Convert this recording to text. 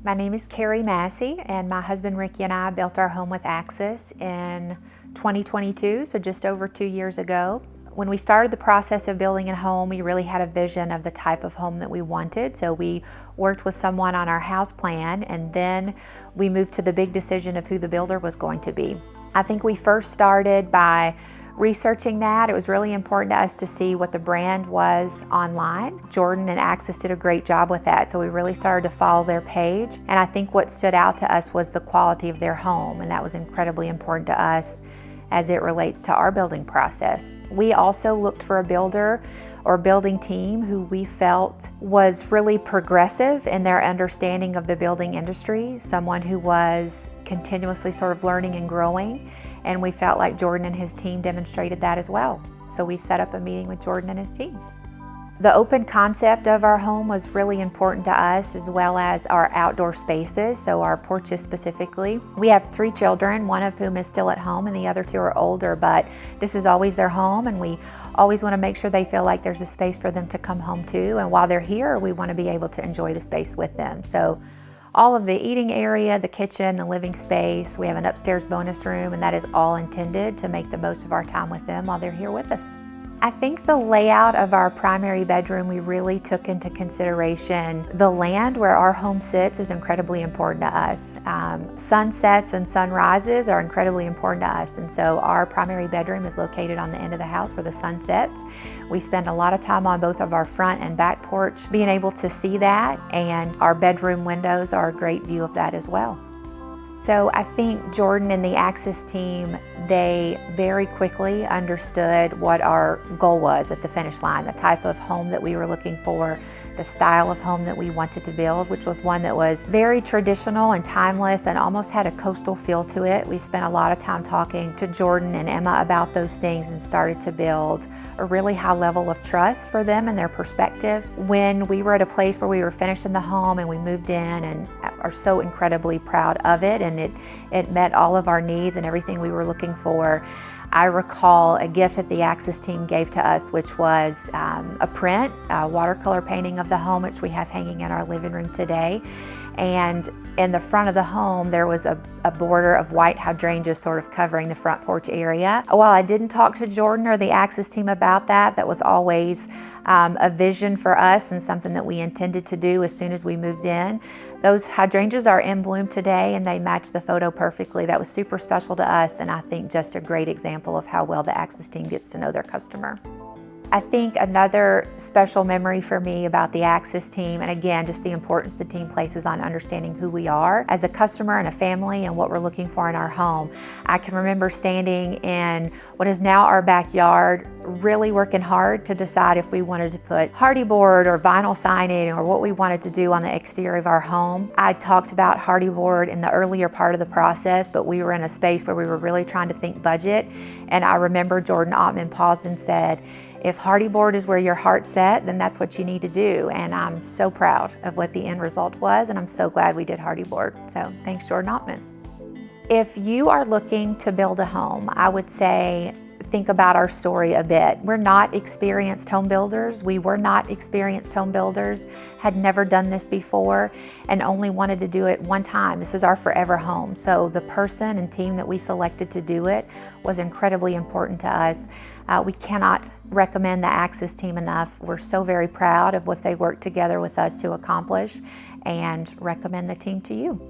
My name is Carey Massey, and my husband Ricky and I built our home with AXIX in 2022, so just over 2 years ago. When we started the process of building a home, we really had a vision of the type of home that we wanted. So we worked with someone on our house plan, and then we moved to the big decision of who the builder was going to be. I think we first started by researching that. It was really important to us to see what the brand was online. Jordan and AXIX did a great job with that, so we really started to follow their page. And I think what stood out to us was the quality of their home, and that was incredibly important to us as it relates to our building process. We also looked for a builder or building team who we felt was really progressive in their understanding of the building industry, someone who was continuously sort of learning and growing, and we felt like Jordan and his team demonstrated that as well. So we set up a meeting with Jordan and his team. The open concept of our home was really important to us, as well as our outdoor spaces, so our porches specifically. We have 3 children, one of whom is still at home and the other 2 are older, but this is always their home, and we always want to make sure they feel like there's a space for them to come home to, and while they're here, we want to be able to enjoy the space with them. So all of the eating area, the kitchen, the living space, we have an upstairs bonus room, and that is all intended to make the most of our time with them while they're here with us. I think the layout of our primary bedroom, we really took into consideration the land where our home sits is incredibly important to us. Sunsets and sunrises are incredibly important to us, and so our primary bedroom is located on the end of the house where the sun sets. We spend a lot of time on both of our front and back porch being able to see that, and our bedroom windows are a great view of that as well. So I think Jordan and the AXIX team, they very quickly understood what our goal was at the finish line, the type of home that we were looking for, the style of home that we wanted to build, which was one that was very traditional and timeless and almost had a coastal feel to it. We spent a lot of time talking to Jordan and Emma about those things and started to build a really high level of trust for them and their perspective. When we were at a place where we were finishing the home and we moved in and are so incredibly proud of it, and it met all of our needs and everything we were looking for, I recall a gift that the AXIX team gave to us, which was a print, a watercolor painting of the home, which we have hanging in our living room today. And in the front of the home, there was a border of white hydrangeas sort of covering the front porch area. While I didn't talk to Jordan or the AXIX team about that, that was always a vision for us and something that we intended to do as soon as we moved in. Those hydrangeas are in bloom today, and they match the photo perfectly. That was super special to us, and I think just a great example of how well the AXIX team gets to know their customer. I think another special memory for me about the AXIX team, and again, just the importance the team places on understanding who we are as a customer and a family and what we're looking for in our home. I can remember standing in what is now our backyard, really working hard to decide if we wanted to put hardy board or vinyl siding or what we wanted to do on the exterior of our home. I talked about hardy board in the earlier part of the process, but we were in a space where we were really trying to think budget, and I remember Jordan Ottman paused and said, "If hardy board is where your heart's set, then that's what you need to do." And I'm so proud of what the end result was, and I'm so glad we did hardy board. So thanks, Jordan Ottman. If you are looking to build a home, I would say think about our story a bit. We're not experienced home builders. We were not experienced home builders, had never done this before, and only wanted to do it one time. This is our forever home. So the person and team that we selected to do it was incredibly important to us. We cannot recommend the AXIX team enough. We're so very proud of what they worked together with us to accomplish, and recommend the team to you.